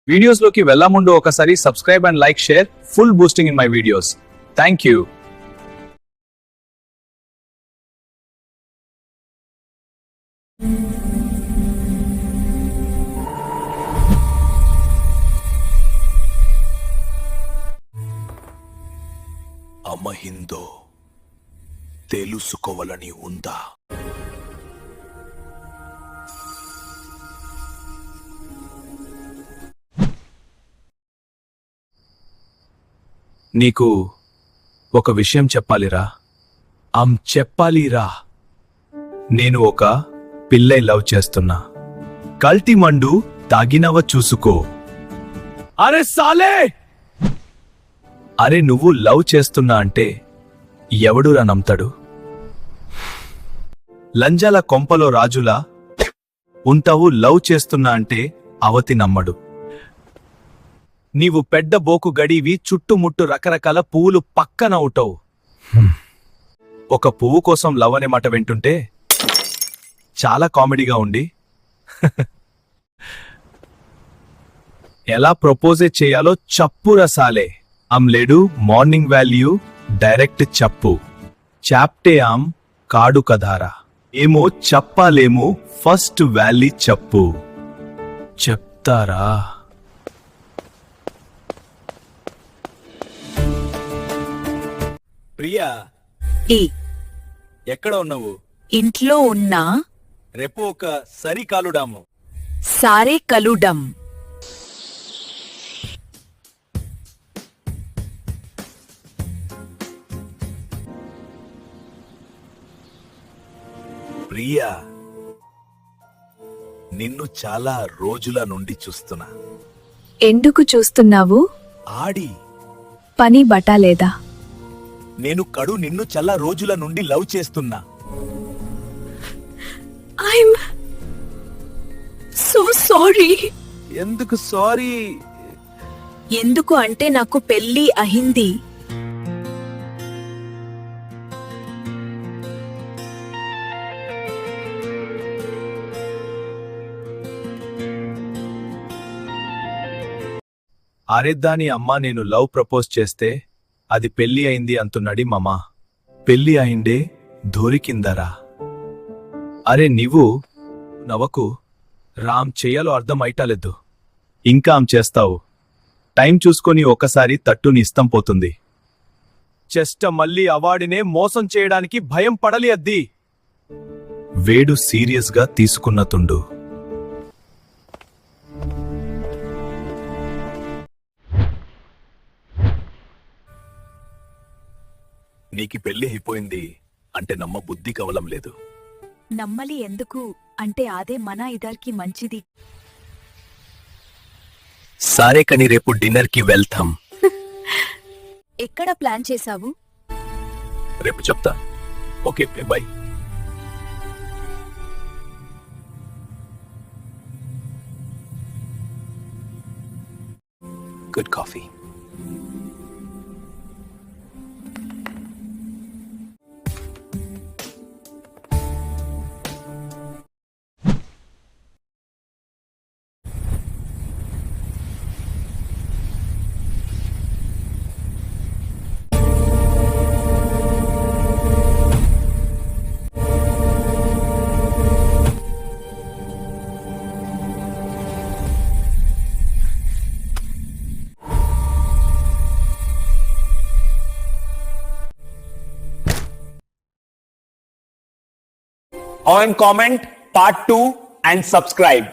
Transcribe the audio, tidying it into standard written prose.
వీడియోస్లోకి వెళ్ళముందు ఒకసారి subscribe and like share full boosting in my videos. Thank you. అమహిందో తెలుసుకోవాలని ఉందా? నీకు ఒక విషయం చెప్పాలిరా. చెప్పాలిరా. నేను ఒక పిల్లై లవ్ చేస్తున్నా. కల్తీ మండు తాగినవ చూసుకో. అరే సాలే! అరే నువ్వు లవ్ చేస్తున్నా అంటే ఎవడురా నమ్ముతాడు? లంజాల కొంపలో రాజులా ఉంటావు. లవ్ చేస్తున్నా అంటే అవతి నమ్మడు. నీవు పెద్ద బోకు గడివి, చుట్టుముట్టు రకరకాల పువ్వులు పక్కన ఉంటావు. ఒక పువ్వు కోసం లవ్ అనే మాట వింటుంటే చాలా కామెడీగా ఉండి ఎలా ప్రపోజే చేయాలో చప్పు రసాలే. లేడు మార్నింగ్ వాల్యూ డైరెక్ట్ చెప్పు. చాప్టే కాడు కదారా. ఏమో చెప్పాలేమో ఫస్ట్ వ్యాలీ చెప్పు. చెప్తారా? ప్రియా, ఎక్కడ ఉన్నావు? ఇంట్లో ఉన్నా. రేపు ఒక సరి కాలుడాము. సారే కలుడం. ప్రియా, నిన్ను చాలా రోజుల నుండి చూస్తున్నా. ఎందుకు చూస్తున్నావు? ఆడి పని బట్టలేదా? నేను నిన్ను చాలా రోజుల నుండి లవ్ చేస్తున్నా. I'm so sorry. ఎందుకు సారీ? ఎందుకు అంటే నాకు పెళ్లి అయింది. అరే దాని అమ్మా, నేను లవ్ ప్రపోజ్ చేస్తే అది పెళ్లి అయింది అంటున్నాడి మామా. పెళ్లి అయిందే దొరికిందరా. అరే నీవు నవకు. రామ్ చెయ్యాలో అర్థం అయిటలేదు. ఇంకా చేస్తావు. టైం చూసుకొని ఒకసారి తట్టుని ఇస్తం పోతుంది. చెస్ట మళ్ళీ అవార్డునే మోసం చేయడానికి భయం పడలి అద్ది. వేడు సీరియస్ గా తీసుకున్నతుండు. నీకి పెళ్లి అయిపోయింది అంటే నమ్మ బుద్ధి కవలం లేదు. నమ్మలి ఎందుకు అంటే అదే మన ఇద్దరికి మంచిది. సారే కని రేపు డిన్నర్ కి వెళ్తాం. ఎక్కడ ప్లాన్ చేశావు? రేపు చెప్తా. Okay by. Good coffee. and comment part 2 and subscribe.